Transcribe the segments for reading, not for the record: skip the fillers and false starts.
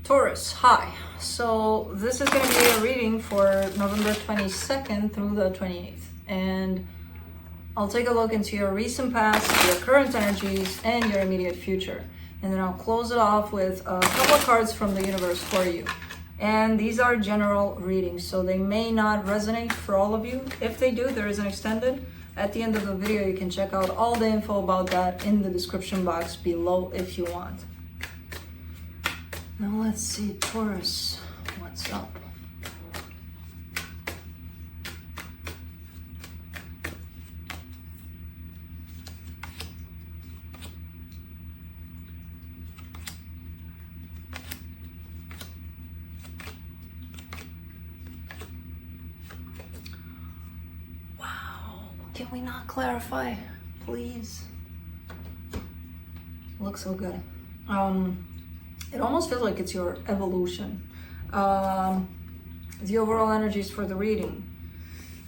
Taurus, hi. So this is going to be a reading for November 22nd through the 28th. And I'll take a look into your recent past, your current energies, and your immediate future. And then I'll close it off with a couple of cards from the universe for you. And these are general readings, so they may not resonate for all of you. If they do, there is an extended. At the end of the video, you can check out all the info about that in the description box below if you want. Now let's see, Taurus, what's up? Wow, can we not clarify, please? Looks so good. It almost feels like it's your evolution. The overall energies for the reading.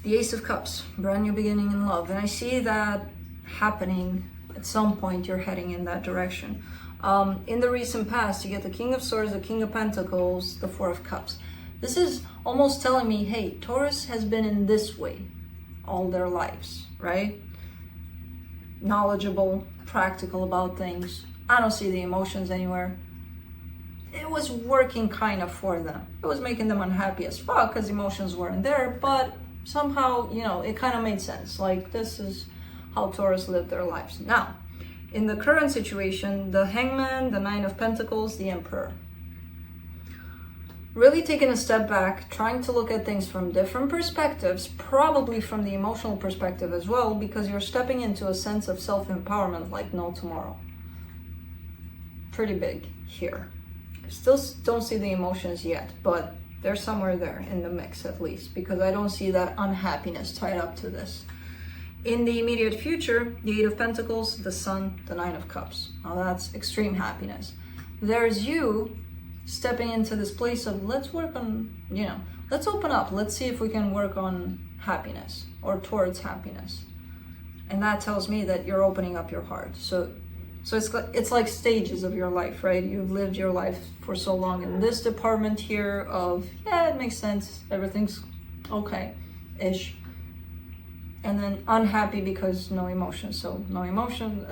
The Ace of Cups, brand new beginning in love. And I see that happening at some point. You're heading in that direction. In the recent past, you get the King of Swords, the King of Pentacles, the Four of Cups. This is almost telling me, hey, Taurus has been in this way all their lives, right? Knowledgeable, practical about things. I don't see the emotions anywhere. It was working kind of for them. It was making them unhappy as fuck because emotions weren't there, but somehow, you know, it kind of made sense. Like, this is how Taurus lived their lives. Now, in the current situation, the Hangman, the Nine of Pentacles, the Emperor. Really taking a step back, trying to look at things from different perspectives, probably from the emotional perspective as well, because you're stepping into a sense of self-empowerment like no tomorrow. Pretty big here. Still don't see the emotions yet, but they're somewhere there in the mix at least, because I don't see that unhappiness tied up to this. In the immediate future, the Eight of Pentacles, the Sun, the Nine of Cups. Now that's extreme happiness. There's you stepping into this place of let's work on, you know, let's open up. Let's see if we can work on happiness or towards happiness. And that tells me that you're opening up your heart. So it's like stages of your life, right? You've lived your life for so long in this department here of, yeah, it makes sense. Everything's okay-ish. And then unhappy because no emotions. So no emotion,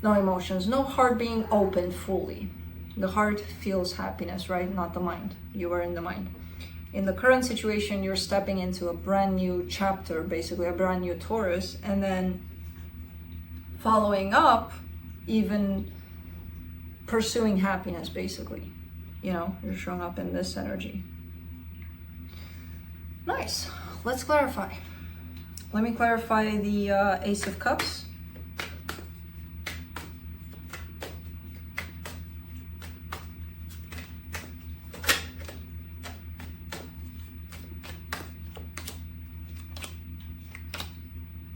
no emotions, no heart being open fully. The heart feels happiness, right? Not the mind. You are in the mind. In the current situation, you're stepping into a brand new chapter, basically a brand new Taurus, and then following up, even pursuing happiness, basically. You know, you're showing up in this energy. Nice. Let's clarify. Let me clarify the Ace of Cups.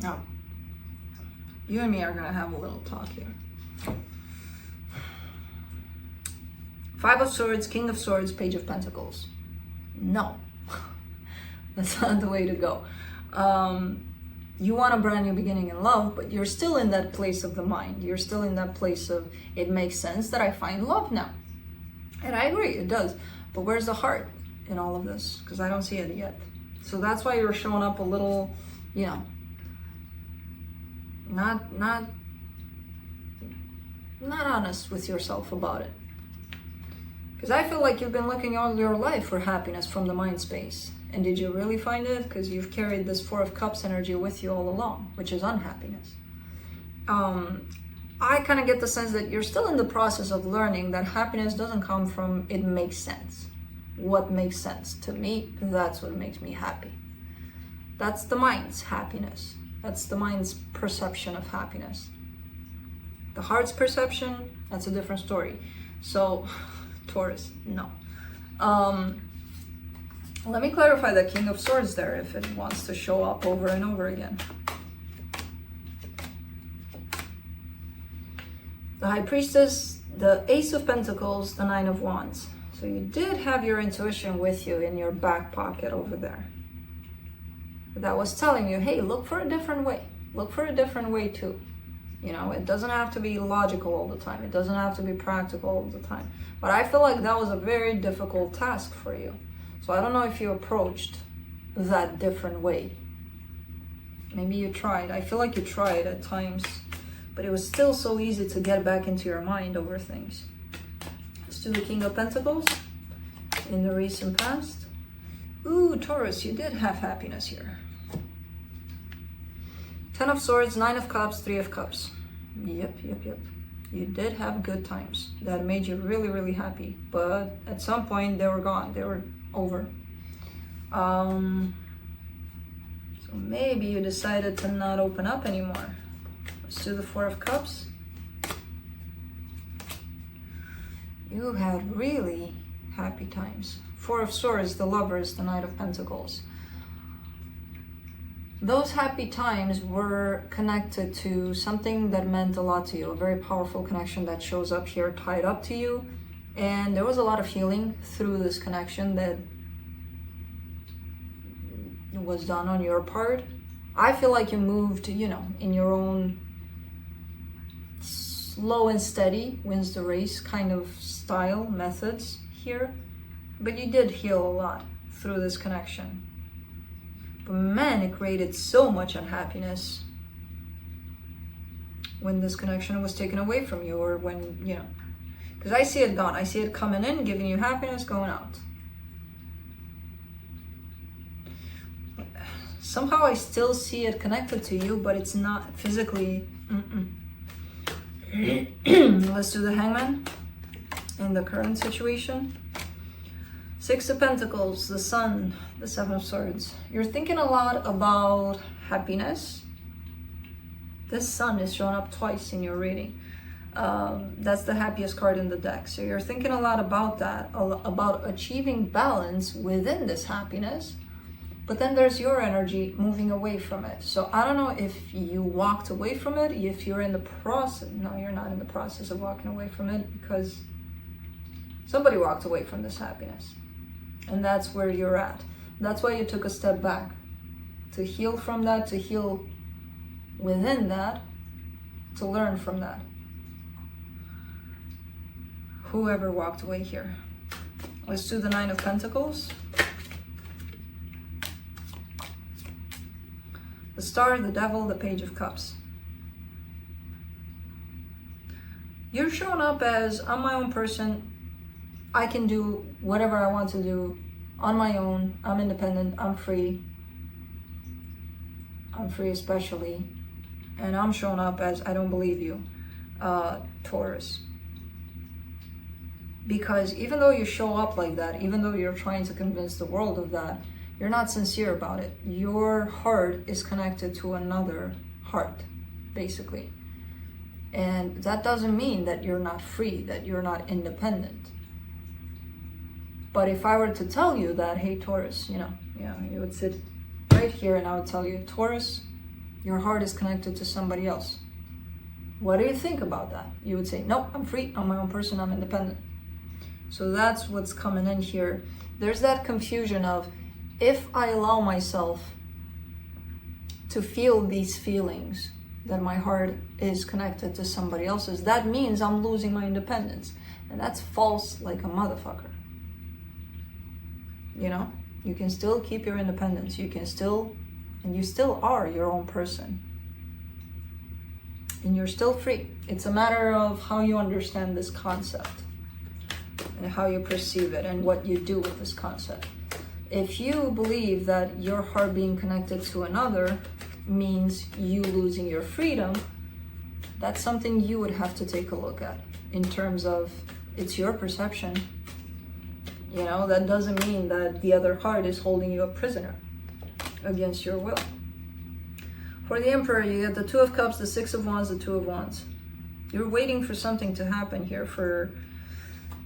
Now, you and me are gonna have a little talk here. Five of Swords, King of Swords, Page of Pentacles. No, that's not the way to go. You want a brand new beginning in love, but you're still in that place of the mind. You're still in that place of, it makes sense that I find love now. And I agree, it does. But where's the heart in all of this? Because I don't see it yet. So that's why you're showing up a little, you know, not honest with yourself about it. Because I feel like you've been looking all your life for happiness from the mind space. And did you really find it? Because you've carried this Four of Cups energy with you all along, which is unhappiness. I kind of get the sense that you're still in the process of learning that happiness doesn't come from it makes sense. What makes sense to me, that's what makes me happy. That's the mind's happiness. That's the mind's perception of happiness. The heart's perception, that's a different story. So, Taurus, no. Let me clarify the King of Swords there if it wants to show up over and over again. The High Priestess, the Ace of Pentacles, the Nine of Wands. So you did have your intuition with you in your back pocket over there. That was telling you, hey, look for a different way. Look for a different way too. You know, it doesn't have to be logical all the time. It doesn't have to be practical all the time. But I feel like that was a very difficult task for you. So I don't know if you approached that different way. Maybe you tried. I feel like you tried at times, but it was still so easy to get back into your mind over things. Let's do the King of Pentacles in the recent past. Ooh, Taurus, you did have happiness here. 10 of Swords, 9 of Cups, 3 of Cups. Yep. You did have good times that made you really, really happy. But at some point, they were gone. They were over. So maybe you decided to not open up anymore. Let's do the 4 of Cups. You had really happy times. 4 of Swords, the Lovers, the Knight of Pentacles. Those happy times were connected to something that meant a lot to you, a very powerful connection that shows up here tied up to you. And there was a lot of healing through this connection that was done on your part. I feel like you moved, you know, in your own slow and steady, wins the race kind of style methods here. But you did heal a lot through this connection. But man, it created so much unhappiness when this connection was taken away from you, or when, you know, because I see it gone. I see it coming in, giving you happiness, going out. Somehow I still see it connected to you, but it's not physically. Let's do the Hangman in the current situation. 6 of Pentacles, the Sun, the 7 of Swords. You're thinking a lot about happiness. This Sun is showing up twice in your reading. That's the happiest card in the deck. So you're thinking a lot about that, about achieving balance within this happiness. But then there's your energy moving away from it. So I don't know if you walked away from it, if you're in the process. No, you're not in the process of walking away from it, because somebody walked away from this happiness. And that's where you're at. That's why you took a step back. To heal from that, to heal within that, to learn from that. Whoever walked away here. Let's do the 9 of Pentacles. The Star, the Devil, the Page of Cups. You're showing up as, I'm my own person. I can do whatever I want to do on my own. I'm independent. I'm free. I'm free especially. And I'm showing up as, I don't believe you, Taurus. Because even though you show up like that, even though you're trying to convince the world of that, you're not sincere about it. Your heart is connected to another heart, basically. And that doesn't mean that you're not free, that you're not independent. But if I were to tell you that, hey, Taurus, you would sit right here and I would tell you, Taurus, your heart is connected to somebody else. What do you think about that? You would say, nope, I'm free, I'm my own person, I'm independent. So that's what's coming in here. There's that confusion of, if I allow myself to feel these feelings, that my heart is connected to somebody else's, that means I'm losing my independence. And that's false like a motherfucker. You know, you can still keep your independence. You can still, and you still are your own person. And you're still free. It's a matter of how you understand this concept and how you perceive it and what you do with this concept. If you believe that your heart being connected to another means you losing your freedom, that's something you would have to take a look at in terms of, it's your perception. You know, that doesn't mean that the other heart is holding you a prisoner against your will. For the Emperor, you get the 2 of Cups, the 6 of Wands, the 2 of Wands. You're waiting for something to happen here, for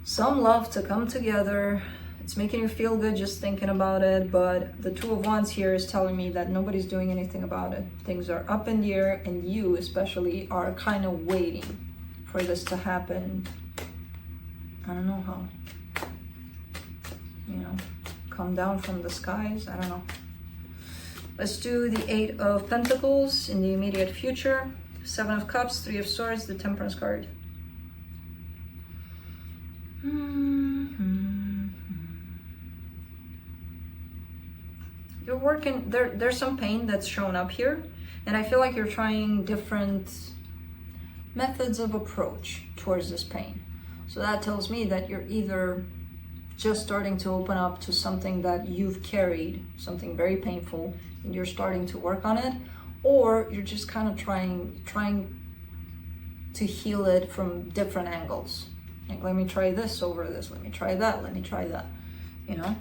some love to come together. It's making you feel good just thinking about it, but the 2 of Wands here is telling me that nobody's doing anything about it. Things are up in the air, and you especially are kind of waiting for this to happen. I don't know how. You know, come down from the skies. I don't know. Let's do the 8 of Pentacles in the immediate future. Seven of Cups, Three of Swords, the Temperance card. You're working, there's some pain that's shown up here, and I feel like you're trying different methods of approach towards this pain. So that tells me that you're either just starting to open up to something that you've carried, something very painful, and you're starting to work on it, or you're just kind of trying to heal it from different angles. Like, let me try this over this, let me try that, let me try that, you know?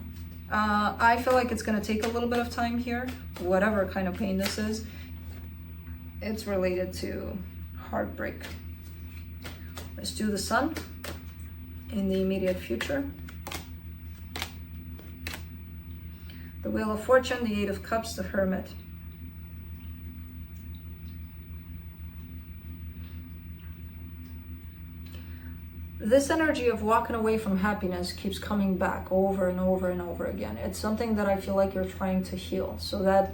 I feel like it's gonna take a little bit of time here, whatever kind of pain this is. It's related to heartbreak. Let's do the Sun in the immediate future. The Wheel of Fortune, the Eight of Cups, the Hermit. This energy of walking away from happiness keeps coming back over and over and over again. It's something that I feel like you're trying to heal. So that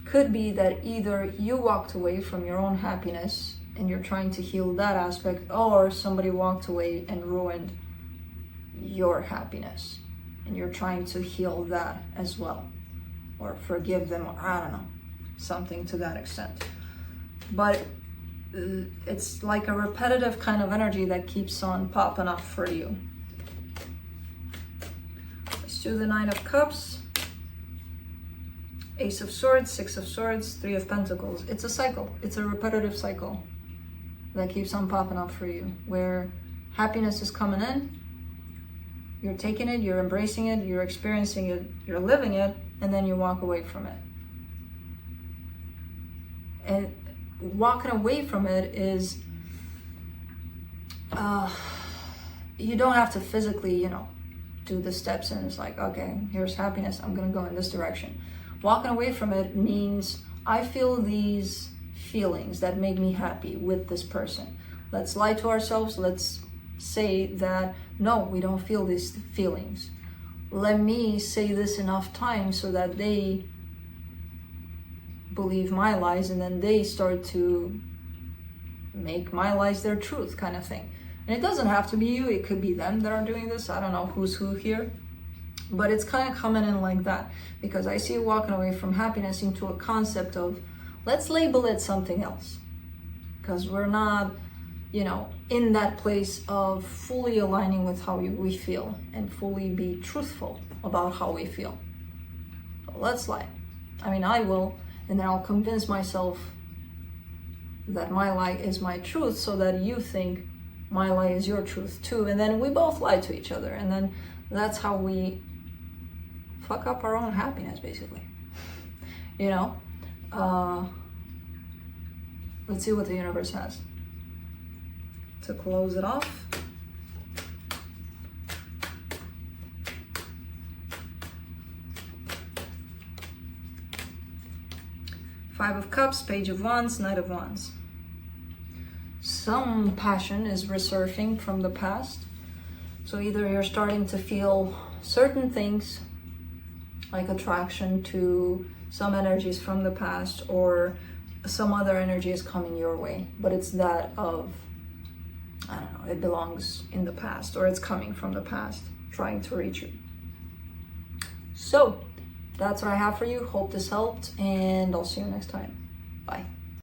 could be that either you walked away from your own happiness and you're trying to heal that aspect, or somebody walked away and ruined your happiness and you're trying to heal that as well, or forgive them, or I don't know, something to that extent. But it's like a repetitive kind of energy that keeps on popping up for you. Let's do the Nine of Cups, Ace of Swords, Six of Swords, Three of Pentacles. It's a cycle. It's a repetitive cycle that keeps on popping up for you, where happiness is coming in, you're taking it, you're embracing it, you're experiencing it, you're living it, and then you walk away from it. And walking away from it is, you don't have to physically, you know, do the steps and it's like, okay, here's happiness, I'm gonna go in this direction. Walking away from it means I feel these feelings that make me happy with this person. Let's lie to ourselves. Let's say that, no, we don't feel these feelings. Let me say this enough times so that they believe my lies, and then they start to make my lies their truth, kind of thing. And it doesn't have to be you, it could be them that are doing this. I don't know who's who here, but it's kind of coming in like that, because I see you walking away from happiness into a concept of, let's label it something else, because we're not, you know, in that place of fully aligning with how we feel and fully be truthful about how we feel. So let's lie. I mean, I will, and then I'll convince myself that my lie is my truth, so that you think my lie is your truth too, and then we both lie to each other, and then that's how we fuck up our own happiness, basically. You know? Let's see what the universe has to close it off. Five of Cups, Page of Wands, Knight of Wands. Some passion is resurfacing from the past. So either you're starting to feel certain things, like attraction to some energies from the past, or some other energy is coming your way, but it's that of, I don't know, it belongs in the past, or it's coming from the past, trying to reach you. So that's what I have for you. Hope this helped, and I'll see you next time. Bye.